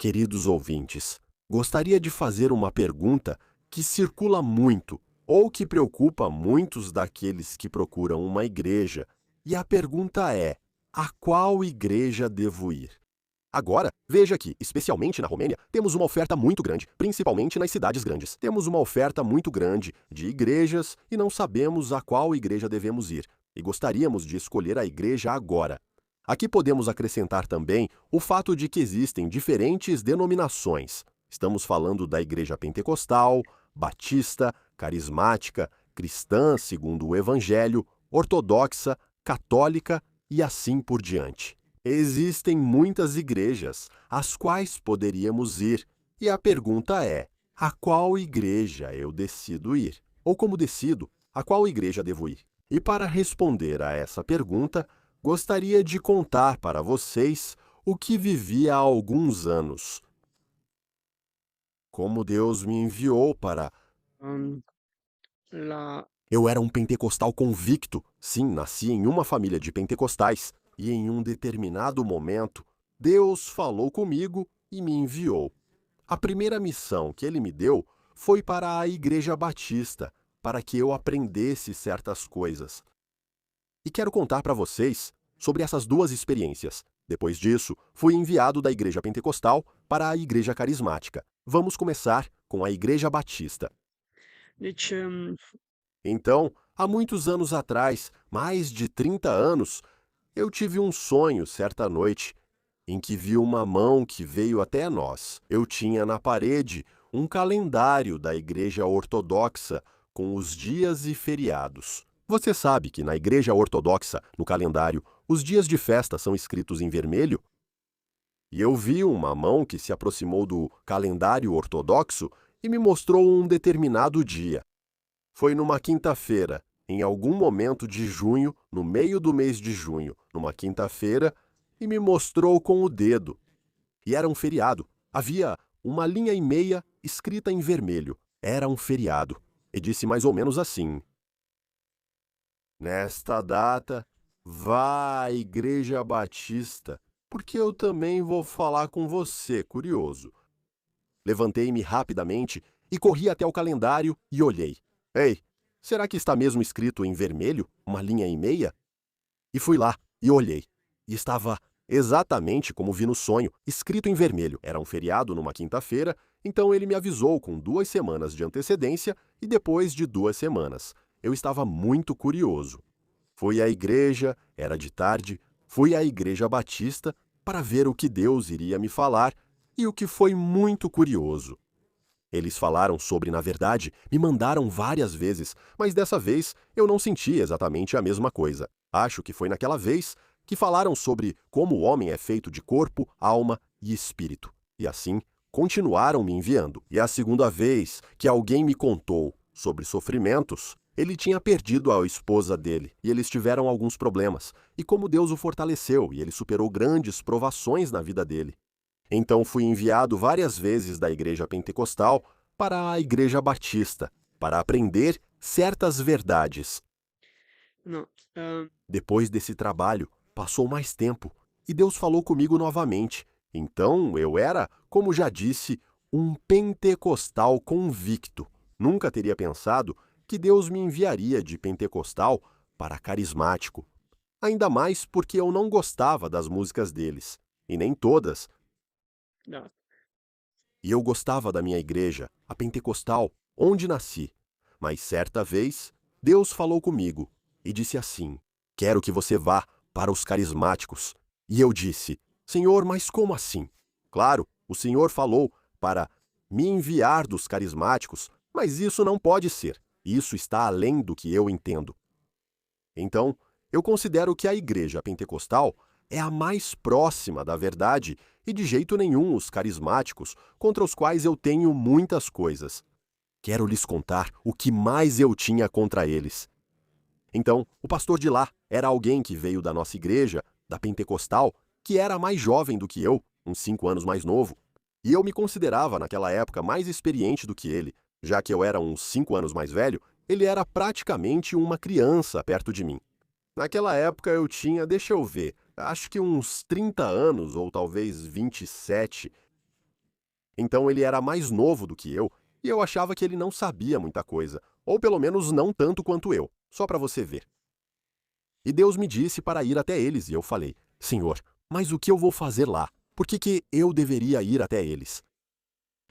Queridos ouvintes, gostaria de fazer uma pergunta que circula muito ou que preocupa muitos daqueles que procuram uma igreja. E a pergunta é: a qual igreja devo ir? Agora, veja que, especialmente na Romênia, temos uma oferta muito grande, principalmente nas cidades grandes. Temos uma oferta muito grande de igrejas e não sabemos a qual igreja devemos ir. E gostaríamos de escolher a igreja agora. Aqui podemos acrescentar também o fato de que existem diferentes denominações. Estamos falando da igreja pentecostal, batista, carismática, cristã, segundo o Evangelho, ortodoxa, católica e assim por diante. Existem muitas igrejas às quais poderíamos ir, e a pergunta é: a qual igreja eu decido ir? Ou como decido, a qual igreja devo ir? E para responder a essa pergunta, gostaria de contar para vocês o que vivi há alguns anos. Como Deus me enviou para... Uhm, la Eu era um pentecostal convicto. Sim, nasci em uma família de pentecostais. E em um determinado momento, Deus falou comigo e me enviou. A primeira missão que ele me deu foi para a Igreja Batista, para que eu aprendesse certas coisas. E quero contar para vocês sobre essas duas experiências. Depois disso, fui enviado da Igreja Pentecostal para a Igreja Carismática. Vamos começar com a Igreja Batista. deci, Então, há muitos anos atrás, mais de 30 anos, eu tive um sonho certa noite em que vi uma mão que veio até nós. Eu tinha na parede um calendário da Igreja Ortodoxa com os dias e feriados. Você sabe que na Igreja Ortodoxa, no calendário, os dias de festa são escritos em vermelho? E eu vi uma mão que se aproximou do calendário ortodoxo e me mostrou um determinado dia. Foi numa quinta-feira, em algum momento de junho, no meio do mês de junho, numa quinta-feira, e me mostrou com o dedo. E era um feriado. Havia uma linha e meia escrita em vermelho. Era um feriado. E disse mais ou menos assim: nesta data, vá à Igreja Batista, porque eu também vou falar com você, curioso. Levantei-me rapidamente e corri até o calendário e olhei. Ei, será que está mesmo escrito em vermelho, uma linha e meia? E fui lá e olhei. E estava exatamente como vi no sonho, escrito em vermelho. Era um feriado numa quinta-feira, então ele me avisou com 2 semanas de antecedência e depois de 2 semanas. Eu estava muito curioso. Fui à igreja, era de tarde, fui à Igreja Batista para ver o que Deus iria me falar e o que foi muito curioso. Eles falaram sobre, na verdade, me mandaram várias vezes, mas dessa vez eu não senti exatamente a mesma coisa. Acho que foi naquela vez que falaram sobre como o homem é feito de corpo, alma e espírito. E assim, continuaram me enviando. E a segunda vez que alguém me contou sobre sofrimentos, ele tinha perdido a esposa dele e eles tiveram alguns problemas. E como Deus o fortaleceu e ele superou grandes provações na vida dele. Então fui enviado várias vezes da igreja pentecostal para a igreja batista, para aprender certas verdades. no, uhm, Depois desse trabalho, passou mais tempo e Deus falou comigo novamente. Então eu era, como já disse, um pentecostal convicto. Nunca teria pensado que Deus me enviaria de pentecostal para carismático. Ainda mais porque eu não gostava das músicas deles, e nem todas. da E eu gostava da minha igreja, a pentecostal, onde nasci. Mas certa vez, Deus falou comigo e disse assim: quero que você vá para os carismáticos. E eu disse: Senhor, mas como assim? Claro, o Senhor falou para me enviar dos carismáticos, mas isso não pode ser. Isso está além do que eu entendo. Então, eu considero que a igreja pentecostal é a mais próxima da verdade e de jeito nenhum os carismáticos, contra os quais eu tenho muitas coisas. Quero lhes contar o que mais eu tinha contra eles. Então, o pastor de lá era alguém que veio da nossa igreja, da pentecostal, que era mais jovem do que eu, uns 5 anos mais novo. E eu me considerava, naquela época, mais experiente do que ele. Já que eu era uns 5 anos mais velho, ele era praticamente uma criança perto de mim. Naquela época eu tinha, deixa eu ver, acho que uns 30 anos ou talvez 27. Então ele era mais novo do que eu, e eu achava que ele não sabia muita coisa, ou pelo menos não tanto quanto eu, só para você ver. E Deus me disse para ir até eles, e eu falei: Senhor, mas o que eu vou fazer lá? Por que eu deveria ir até eles?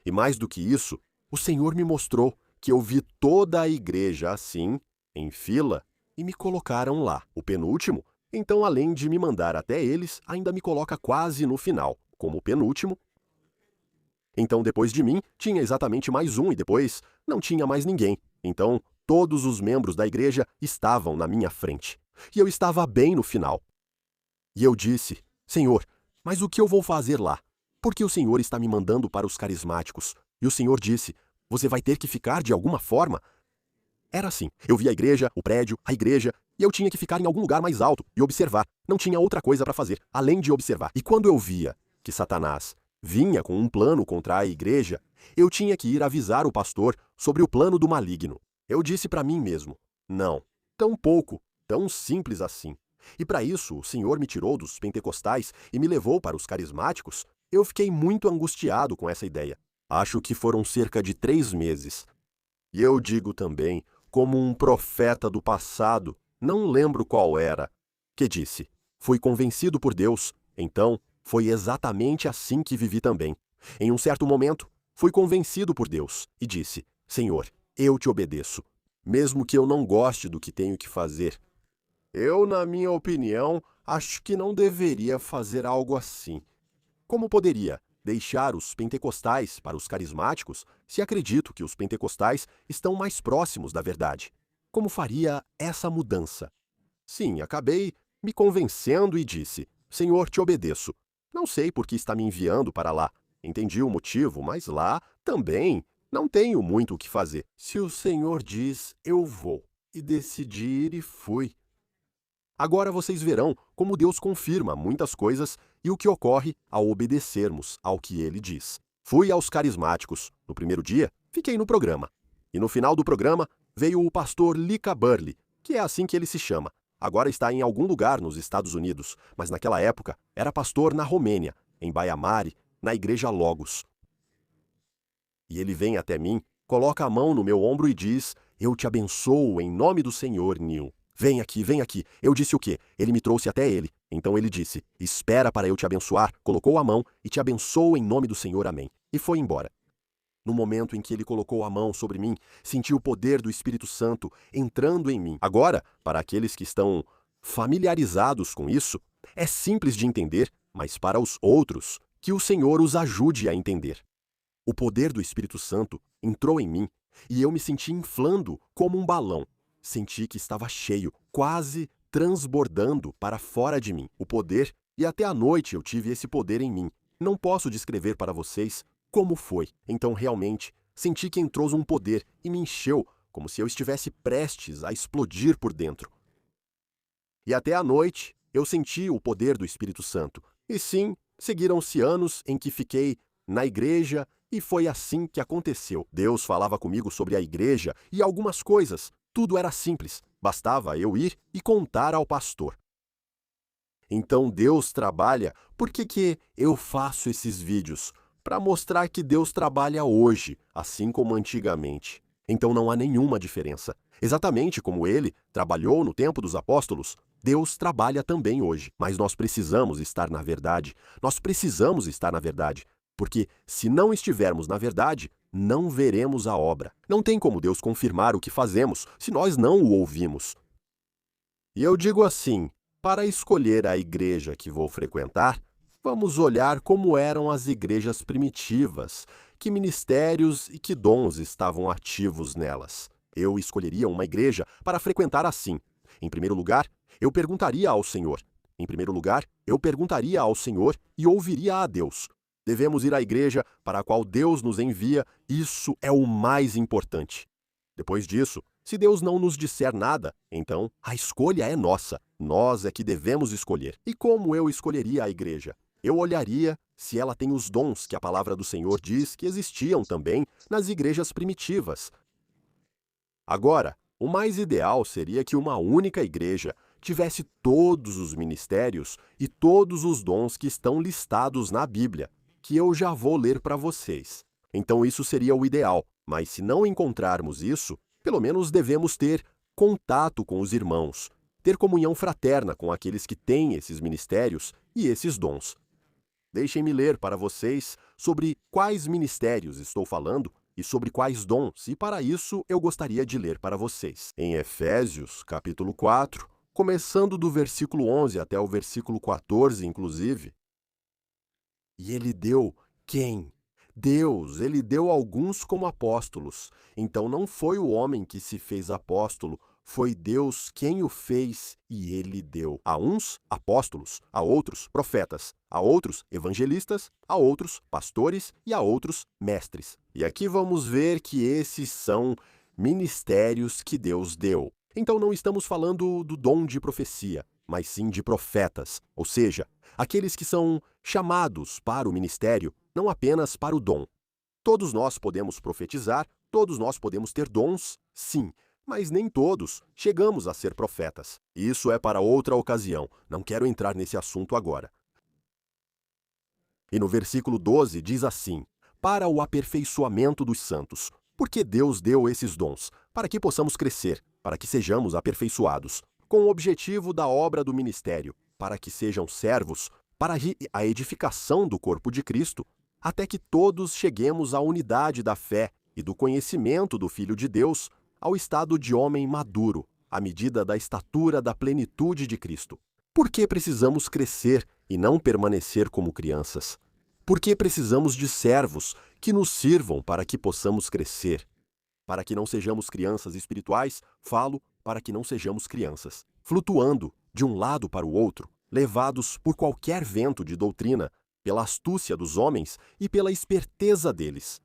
E mais do que isso, o Senhor me mostrou que eu vi toda a igreja assim, em fila, e me colocaram lá, o penúltimo. Então, além de me mandar até eles, ainda me coloca quase no final, como o penúltimo. Então, depois de mim, tinha exatamente mais um e depois não tinha mais ninguém. Então, todos os membros da igreja estavam na minha frente. E eu estava bem no final. E eu disse: Senhor, mas o que eu vou fazer lá? Porque o Senhor está me mandando para os carismáticos. E o Senhor disse: você vai ter que ficar de alguma forma. Era assim. Eu via a igreja, o prédio, a igreja, e eu tinha que ficar em algum lugar mais alto e observar. Não tinha outra coisa para fazer, além de observar. E quando eu via que Satanás vinha com um plano contra a igreja, eu tinha que ir avisar o pastor sobre o plano do maligno. Eu disse para mim mesmo: não, tão pouco, tão simples assim. E para isso, o Senhor me tirou dos pentecostais e me levou para os carismáticos. Eu fiquei muito angustiado com essa ideia. Acho que foram cerca de 3 meses. E eu digo também, como um profeta do passado, não lembro qual era, que disse: fui convencido por Deus, então foi exatamente assim que vivi também. Em um certo momento, fui convencido por Deus e disse: Senhor, eu te obedeço, mesmo que eu não goste do que tenho que fazer. Eu, na minha opinião, acho que não deveria fazer algo assim. Como poderia deixar os pentecostais para os carismáticos se acredito que os pentecostais estão mais próximos da verdade? Como faria essa mudança? Sim, acabei me convencendo e disse: Senhor, te obedeço. Não sei por que está me enviando para lá. Entendi o motivo, mas lá também não tenho muito o que fazer. Se o Senhor diz, eu vou. E decidi ir e fui. Agora vocês verão como Deus confirma muitas coisas e o que ocorre ao obedecermos ao que ele diz. Fui aos carismáticos. No primeiro dia, fiquei no programa. E no final do programa, veio o pastor Lika Burley, que é assim que ele se chama. Agora está em algum lugar nos Estados Unidos, mas naquela época era pastor na Romênia, em Baiamare, na igreja Logos. E ele vem até mim, coloca a mão no meu ombro e diz: eu te abençoo em nome do Senhor, Neil. Vem aqui, vem aqui. Eu disse o quê? Ele me trouxe até ele. Então ele disse: espera para eu te abençoar. Colocou a mão e te abençoo em nome do Senhor, amém. E foi embora. No momento em que ele colocou a mão sobre mim, senti o poder do Espírito Santo entrando em mim. Agora, para aqueles que estão familiarizados com isso, é simples de entender, mas para os outros, que o Senhor os ajude a entender. O poder do Espírito Santo entrou em mim e eu me senti inflando como um balão. Senti que estava cheio, quase transbordando para fora de mim. O poder, e até à noite eu tive esse poder em mim. Não posso descrever para vocês como foi. Então, realmente, senti que entrou um poder e me encheu, como se eu estivesse prestes a explodir por dentro. E até à noite, eu senti o poder do Espírito Santo. E sim, seguiram-se anos em que fiquei na igreja e foi assim que aconteceu. Deus falava comigo sobre a igreja e algumas coisas. Tudo era simples, bastava eu ir e contar ao pastor. Então Deus trabalha. Por que eu faço esses vídeos? Para mostrar que Deus trabalha hoje, assim como antigamente. Então não há nenhuma diferença. Exatamente como ele trabalhou no tempo dos apóstolos, Deus trabalha também hoje. Mas nós precisamos estar na verdade. Nós precisamos estar na verdade. Porque se não estivermos na verdade, não veremos a obra. Não tem como Deus confirmar o que fazemos se nós não o ouvimos. E eu digo assim, para escolher a igreja que vou frequentar, vamos olhar como eram as igrejas primitivas, que ministérios e que dons estavam ativos nelas. Eu escolheria uma igreja para frequentar assim. Em primeiro lugar, eu perguntaria ao Senhor. Em primeiro lugar, eu perguntaria ao Senhor e ouviria a Deus. Devemos ir à igreja para a qual Deus nos envia, isso é o mais importante. Depois disso, se Deus não nos disser nada, então a escolha é nossa. Nós é que devemos escolher. E como eu escolheria a igreja? Eu olharia se ela tem os dons que a palavra do Senhor diz que existiam também nas igrejas primitivas. Agora, o mais ideal seria que uma única igreja tivesse todos os ministérios e todos os dons que estão listados na Bíblia, que eu já vou ler para vocês. Então isso seria o ideal, mas se não encontrarmos isso, pelo menos devemos ter contato com os irmãos, ter comunhão fraterna com aqueles que têm esses ministérios e esses dons. Deixem-me ler para vocês sobre quais ministérios estou falando e sobre quais dons, e para isso eu gostaria de ler para vocês. Em Efésios, capítulo 4, começando do versículo 11 até o versículo 14, inclusive. E ele deu quem? Deus, ele deu alguns como apóstolos. Então não foi o homem que se fez apóstolo, foi Deus quem o fez e ele deu. A uns, apóstolos, a outros, profetas, a outros, evangelistas, a outros, pastores e a outros, mestres. E aqui vamos ver que esses são ministérios que Deus deu. Então não estamos falando do dom de profecia, mas sim de profetas, ou seja, aqueles que são chamados para o ministério, não apenas para o dom. Todos nós podemos profetizar, todos nós podemos ter dons, sim, mas nem todos chegamos a ser profetas. Isso é para outra ocasião, não quero entrar nesse assunto agora. E no versículo 12 diz assim: para o aperfeiçoamento dos santos, porque Deus deu esses dons, para que possamos crescer, para que sejamos aperfeiçoados, com o objetivo da obra do ministério, para que sejam servos, para a edificação do corpo de Cristo, até que todos cheguemos à unidade da fé e do conhecimento do Filho de Deus, ao estado de homem maduro, à medida da estatura da plenitude de Cristo. Por que precisamos crescer e não permanecer como crianças? Por que precisamos de servos que nos sirvam para que possamos crescer? Para que não sejamos crianças espirituais, falo para que não sejamos crianças, flutuando de um lado para o outro, levados por qualquer vento de doutrina, pela astúcia dos homens e pela esperteza deles.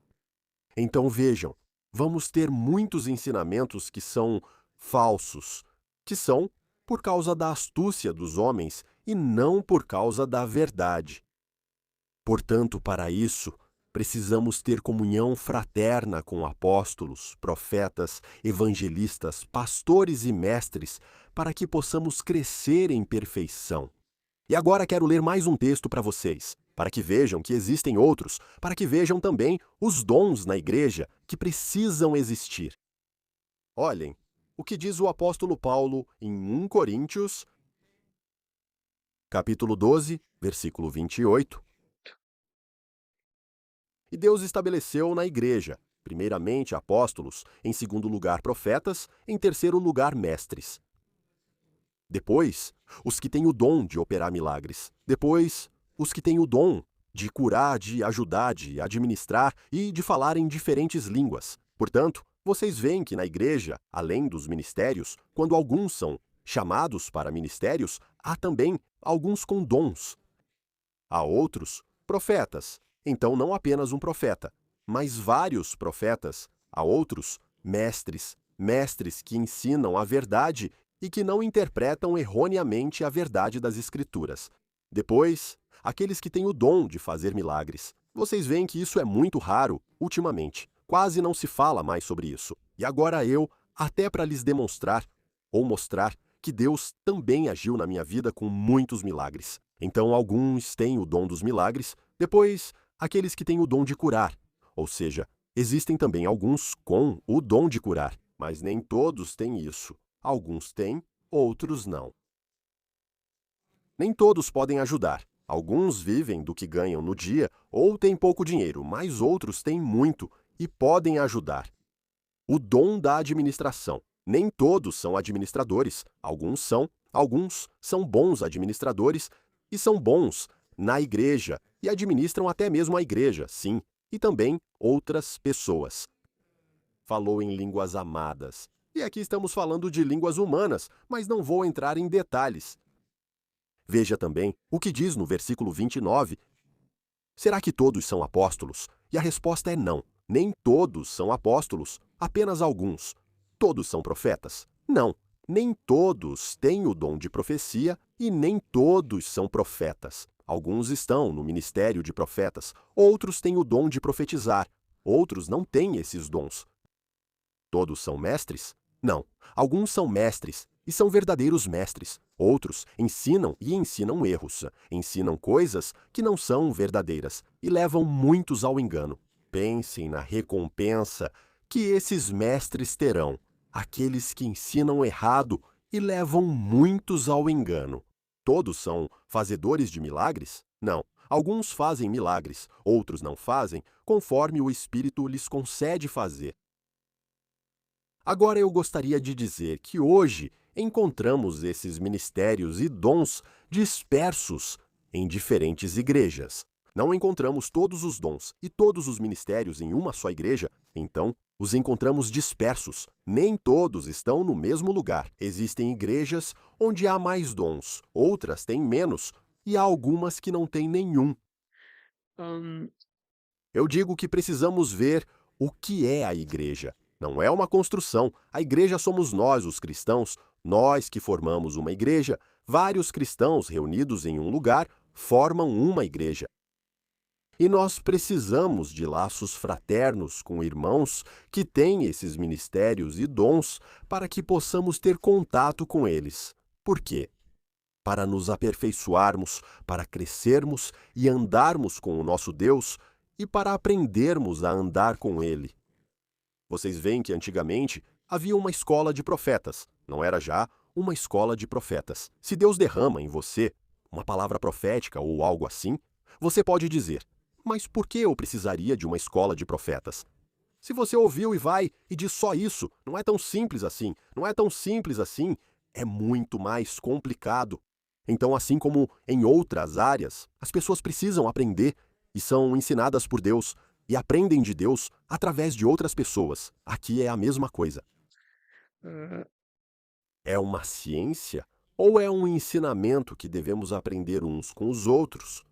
Então vejam, vamos ter muitos ensinamentos que são falsos, que são por causa da astúcia dos homens e não por causa da verdade. Portanto, para isso, precisamos ter comunhão fraterna com apóstolos, profetas, evangelistas, pastores e mestres, para que possamos crescer em perfeição. E agora quero ler mais um texto para vocês, para que vejam que existem outros, para que vejam também os dons na igreja que precisam existir. Olhem o que diz o apóstolo Paulo em 1 Coríntios, capítulo 12, versículo 28. E Deus estabeleceu na igreja, primeiramente apóstolos, em segundo lugar profetas, em terceiro lugar mestres. Depois, os que têm o dom de operar milagres. Depois, os que têm o dom de curar, de ajudar, de administrar e de falar em diferentes línguas. Portanto, vocês veem que na igreja, além dos ministérios, quando alguns são chamados para ministérios, há também alguns com dons. Há outros, profetas. Então, não apenas um profeta, mas vários profetas. Há outros, mestres, mestres que ensinam a verdade e que não interpretam erroneamente a verdade das Escrituras. Depois, aqueles que têm o dom de fazer milagres. Vocês veem que isso é muito raro ultimamente. Quase não se fala mais sobre isso. E agora eu, até para lhes demonstrar ou mostrar que Deus também agiu na minha vida com muitos milagres. Então, alguns têm o dom dos milagres, depois, aqueles que têm o dom de curar. Ou seja, existem também alguns com o dom de curar, mas nem todos têm isso. Alguns têm, outros não. Nem todos podem ajudar. Alguns vivem do que ganham no dia ou têm pouco dinheiro, mas outros têm muito e podem ajudar. O dom da administração. Nem todos são administradores. Alguns são bons administradores e são bons na igreja e administram até mesmo a igreja, sim, e também outras pessoas. Falou em línguas amadas. E aqui estamos falando de línguas humanas, mas não vou entrar em detalhes. Veja também o que diz no versículo 29. Será que todos são apóstolos? E a resposta é não. Nem todos são apóstolos, apenas alguns. Todos são profetas? Não. Nem todos têm o dom de profecia e nem todos são profetas. Alguns estão no ministério de profetas, outros têm o dom de profetizar, outros não têm esses dons. Todos são mestres? Não. Alguns são mestres e são verdadeiros mestres. Outros ensinam e ensinam erros, ensinam coisas que não são verdadeiras e levam muitos ao engano. Pensem na recompensa que esses mestres terão, aqueles que ensinam errado e levam muitos ao engano. Todos são fazedores de milagres? Não. Alguns fazem milagres, outros não fazem, conforme o Espírito lhes concede fazer. Agora eu gostaria de dizer que hoje encontramos esses ministérios e dons dispersos em diferentes igrejas. Não encontramos todos os dons e todos os ministérios em uma só igreja, então os encontramos dispersos. Nem todos estão no mesmo lugar. Existem igrejas onde há mais dons, outras têm menos, e há algumas que não têm nenhum. Ahn, Eu digo que precisamos ver o que é a igreja. Não é uma construção. A igreja somos nós, os cristãos. Nós que formamos uma igreja. Vários cristãos reunidos em um lugar formam uma igreja. E nós precisamos de laços fraternos com irmãos que têm esses ministérios e dons para que possamos ter contato com eles. Por quê? Para nos aperfeiçoarmos, para crescermos e andarmos com o nosso Deus e para aprendermos a andar com Ele. Vocês veem que antigamente havia uma escola de profetas, não era já uma escola de profetas. Se Deus derrama em você uma palavra profética ou algo assim, você pode dizer: mas por que eu precisaria de uma escola de profetas? Se você ouviu e vai e diz só isso, não é tão simples assim, não é tão simples assim, é muito mais complicado. Então, assim como em outras áreas, as pessoas precisam aprender e são ensinadas por Deus e aprendem de Deus através de outras pessoas. Aqui é a mesma coisa. ah, É uma ciência ou é um ensinamento que devemos aprender uns com os outros?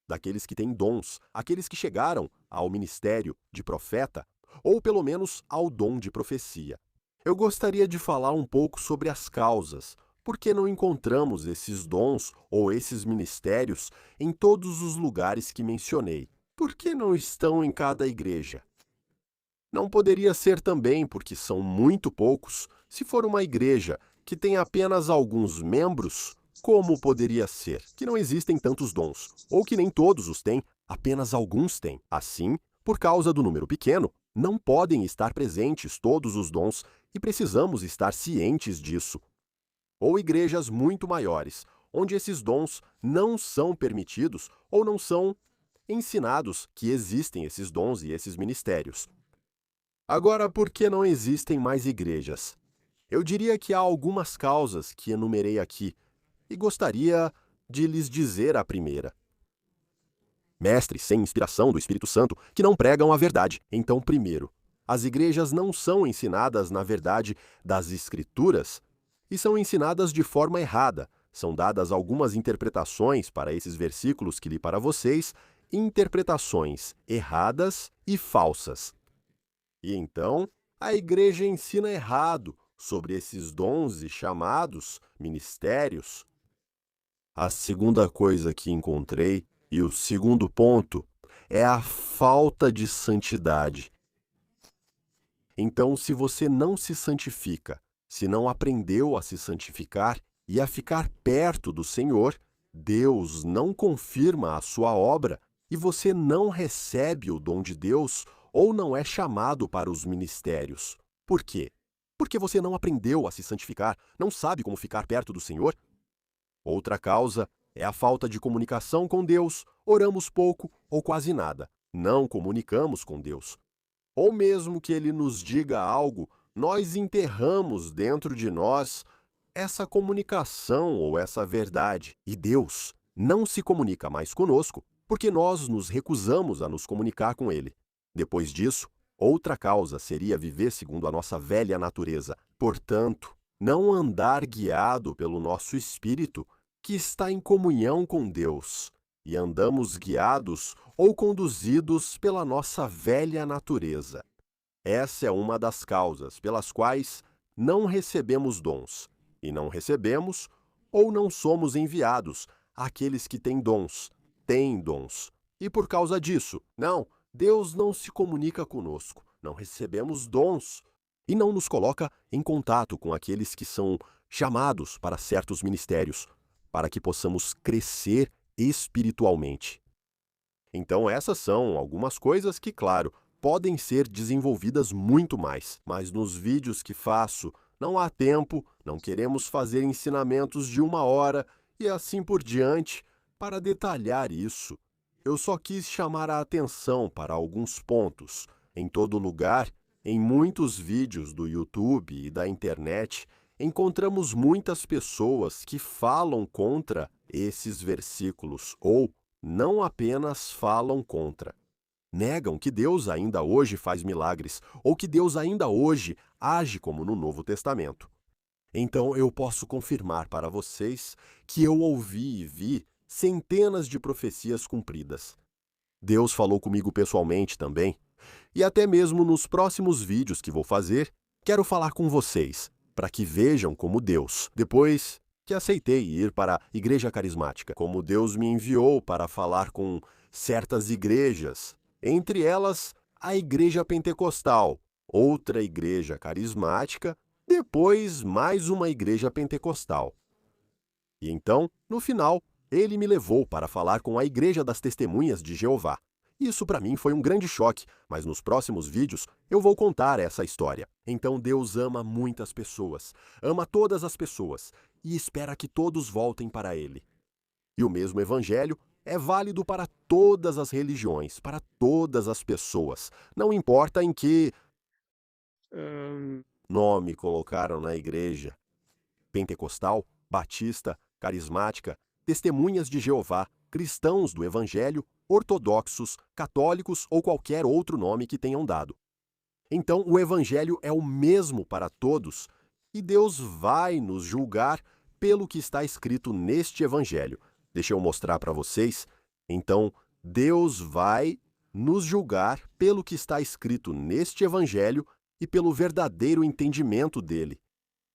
Daqueles que têm dons, aqueles que chegaram ao ministério de profeta, ou pelo menos ao dom de profecia. Eu gostaria de falar um pouco sobre as causas. Por que não encontramos esses dons ou esses ministérios em todos os lugares que mencionei? Por que não estão em cada igreja? Não poderia ser também porque são muito poucos. Se for uma igreja que tem apenas alguns membros, como poderia ser que não existem tantos dons? Ou que nem todos os têm, apenas alguns têm. Assim, por causa do número pequeno, não podem estar presentes todos os dons e precisamos estar cientes disso. Ou igrejas muito maiores, onde esses dons não são permitidos ou não são ensinados que existem esses dons e esses ministérios. Agora, por que não existem mais igrejas? Eu diria que há algumas causas que enumerei aqui e gostaria de lhes dizer a primeira. Mestres sem inspiração do Espírito Santo que não pregam a verdade. Então, primeiro, as igrejas não são ensinadas na verdade das Escrituras e são ensinadas de forma errada. São dadas algumas interpretações para esses versículos que li para vocês, interpretações erradas e falsas. E então, a igreja ensina errado sobre esses dons e chamados ministérios. A segunda coisa que encontrei, e o segundo ponto, é a falta de santidade. Então, se você não se santifica, se não aprendeu a se santificar e a ficar perto do Senhor, Deus não confirma a sua obra e você não recebe o dom de Deus ou não é chamado para os ministérios. Por quê? Porque você não aprendeu a se santificar, não sabe como ficar perto do Senhor? Outra causa é a falta de comunicação com Deus. Oramos pouco ou quase nada. Não comunicamos com Deus. Ou mesmo que Ele nos diga algo, nós enterramos dentro de nós essa comunicação ou essa verdade. E Deus não se comunica mais conosco porque nós nos recusamos a nos comunicar com Ele. Depois disso, outra causa seria viver segundo a nossa velha natureza. Portanto, não andar guiado pelo nosso espírito, que está em comunhão com Deus, e andamos guiados ou conduzidos pela nossa velha natureza. Essa é uma das causas pelas quais não recebemos dons, e não recebemos ou não somos enviados àqueles que têm dons. E por causa disso, Deus não se comunica conosco, não recebemos dons e não nos coloca em contato com aqueles que são chamados para certos ministérios, para que possamos crescer espiritualmente. Então, essas são algumas coisas que, claro, podem ser desenvolvidas muito mais, mas nos vídeos que faço não há tempo, não queremos fazer ensinamentos de 1 hora e assim por diante para detalhar isso. Eu só quis chamar a atenção para alguns pontos. Em todo lugar, em muitos vídeos do YouTube e da internet, encontramos muitas pessoas que falam contra esses versículos ou não apenas falam contra. Negam que Deus ainda hoje faz milagres ou que Deus ainda hoje age como no Novo Testamento. Então eu posso confirmar para vocês que eu ouvi e vi centenas de profecias cumpridas. Deus falou comigo pessoalmente também. E até mesmo nos próximos vídeos que vou fazer, quero falar com vocês, para que vejam como Deus, depois que aceitei ir para a Igreja Carismática, como Deus me enviou para falar com certas igrejas, entre elas a Igreja Pentecostal, outra igreja carismática, depois mais uma igreja pentecostal. E então, no final, ele me levou para falar com a Igreja das Testemunhas de Jeová. Isso para mim foi um grande choque, mas nos próximos vídeos eu vou contar essa história. Então Deus ama muitas pessoas, ama todas as pessoas e espera que todos voltem para Ele. E o mesmo Evangelho é válido para todas as religiões, para todas as pessoas. Não importa em que nome colocaram na igreja. Pentecostal, batista, carismática, testemunhas de Jeová, cristãos do Evangelho, ortodoxos, católicos ou qualquer outro nome que tenham dado. Então, o Evangelho é o mesmo para todos e Deus vai nos julgar pelo que está escrito neste Evangelho. Deixa eu mostrar para vocês. Então, Deus vai nos julgar pelo que está escrito neste Evangelho e pelo verdadeiro entendimento dele.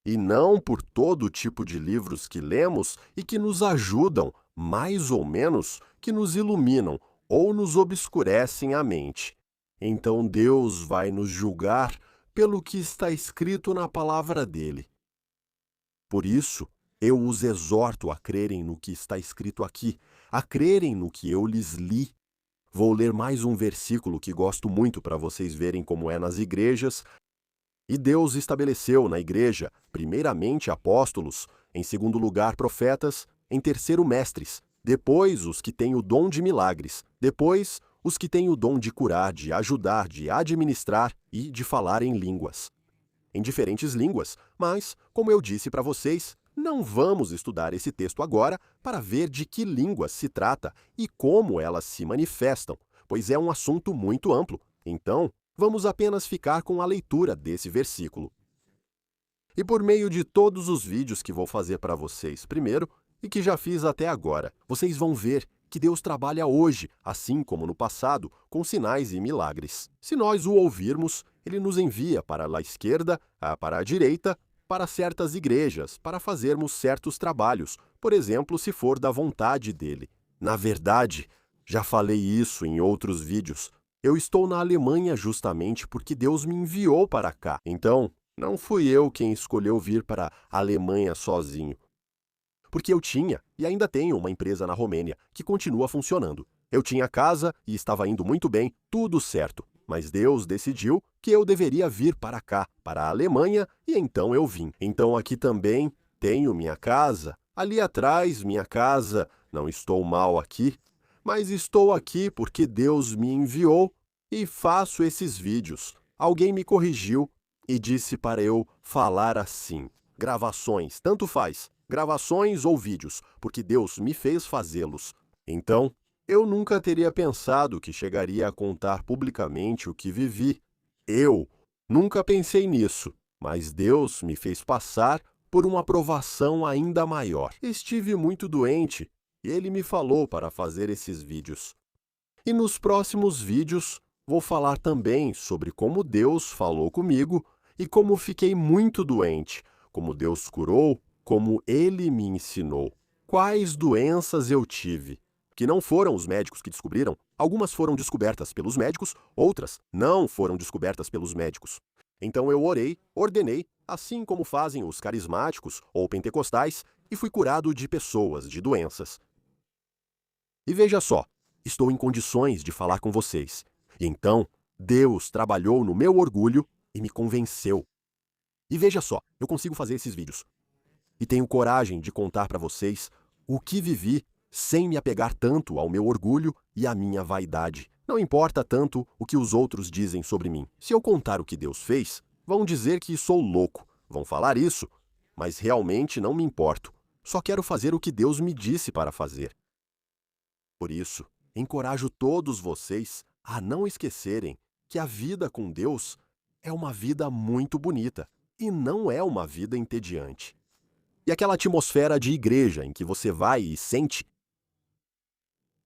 E não por todo tipo de livros que lemos e que nos ajudam, mais ou menos, que nos iluminam ou nos obscurecem a mente. Então Deus vai nos julgar pelo que está escrito na palavra dele. Por isso, eu os exorto a crerem no que está escrito aqui, a crerem no que eu lhes li. Vou ler mais um versículo que gosto muito para vocês verem como é nas igrejas. E Deus estabeleceu na igreja, primeiramente apóstolos, em segundo lugar profetas, em terceiro mestres, depois os que têm o dom de milagres, depois os que têm o dom de curar, de ajudar, de administrar e de falar em línguas. Em diferentes línguas, mas, como eu disse para vocês, não vamos estudar esse texto agora para ver de que línguas se trata e como elas se manifestam, pois é um assunto muito amplo. Então, vamos apenas ficar com a leitura desse versículo. E por meio de todos os vídeos que vou fazer para vocês primeiro, e que já fiz até agora, vocês vão ver que Deus trabalha hoje, assim como no passado, com sinais e milagres. Se nós o ouvirmos, ele nos envia para a esquerda, para a direita, para certas igrejas, para fazermos certos trabalhos, por exemplo, se for da vontade dele. Na verdade, já falei isso em outros vídeos, eu estou na Alemanha justamente porque Deus me enviou para cá. Então, não fui eu quem escolheu vir para a Alemanha sozinho. Porque eu tinha e ainda tenho uma empresa na Romênia que continua funcionando. Eu tinha casa e estava indo muito bem, tudo certo. Mas Deus decidiu que eu deveria vir para cá, para a Alemanha, e então eu vim. Então aqui também tenho minha casa. Ali atrás, minha casa. Não estou mal aqui. Mas estou aqui porque Deus me enviou e faço esses vídeos. Alguém me corrigiu e disse para eu falar assim. Gravações, tanto faz. Gravações ou vídeos, porque Deus me fez fazê-los. Então, eu nunca teria pensado que chegaria a contar publicamente o que vivi. Eu nunca pensei nisso, mas Deus me fez passar por uma provação ainda maior. Estive muito doente e Ele me falou para fazer esses vídeos. E nos próximos vídeos, vou falar também sobre como Deus falou comigo e como fiquei muito doente, como Deus curou, como Ele me ensinou, quais doenças eu tive, que não foram os médicos que descobriram, algumas foram descobertas pelos médicos, outras não foram descobertas pelos médicos. Então eu orei, ordenei, assim como fazem os carismáticos ou pentecostais, e fui curado de pessoas, de doenças. E veja só, estou em condições de falar com vocês. E então, Deus trabalhou no meu orgulho e me convenceu. E veja só, eu consigo fazer esses vídeos. E tenho coragem de contar para vocês o que vivi sem me apegar tanto ao meu orgulho e à minha vaidade. Não importa tanto o que os outros dizem sobre mim. Se eu contar o que Deus fez, vão dizer que sou louco. Vão falar isso, mas realmente não me importo. Só quero fazer o que Deus me disse para fazer. Por isso, encorajo todos vocês a não esquecerem que a vida com Deus é uma vida muito bonita e não é uma vida entediante. E aquela atmosfera de igreja em que você vai e sente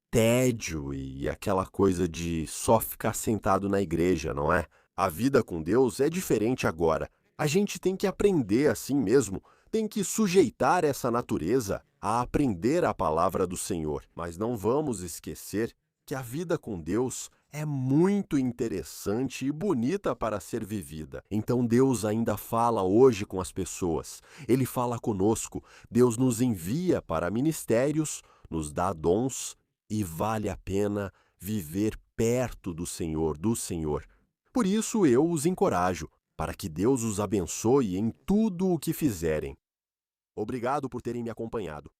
tédio e aquela coisa de só ficar sentado na igreja, não é? A vida com Deus é diferente agora. A gente tem que aprender assim mesmo, tem que sujeitar essa natureza a aprender a palavra do Senhor. Mas não vamos esquecer que a vida com Deus é muito interessante e bonita para ser vivida. Então Deus ainda fala hoje com as pessoas. Ele fala conosco. Deus nos envia para ministérios, nos dá dons e vale a pena viver perto do Senhor, do Senhor. Por isso eu os encorajo, para que Deus os abençoe em tudo o que fizerem. Obrigado por terem me acompanhado.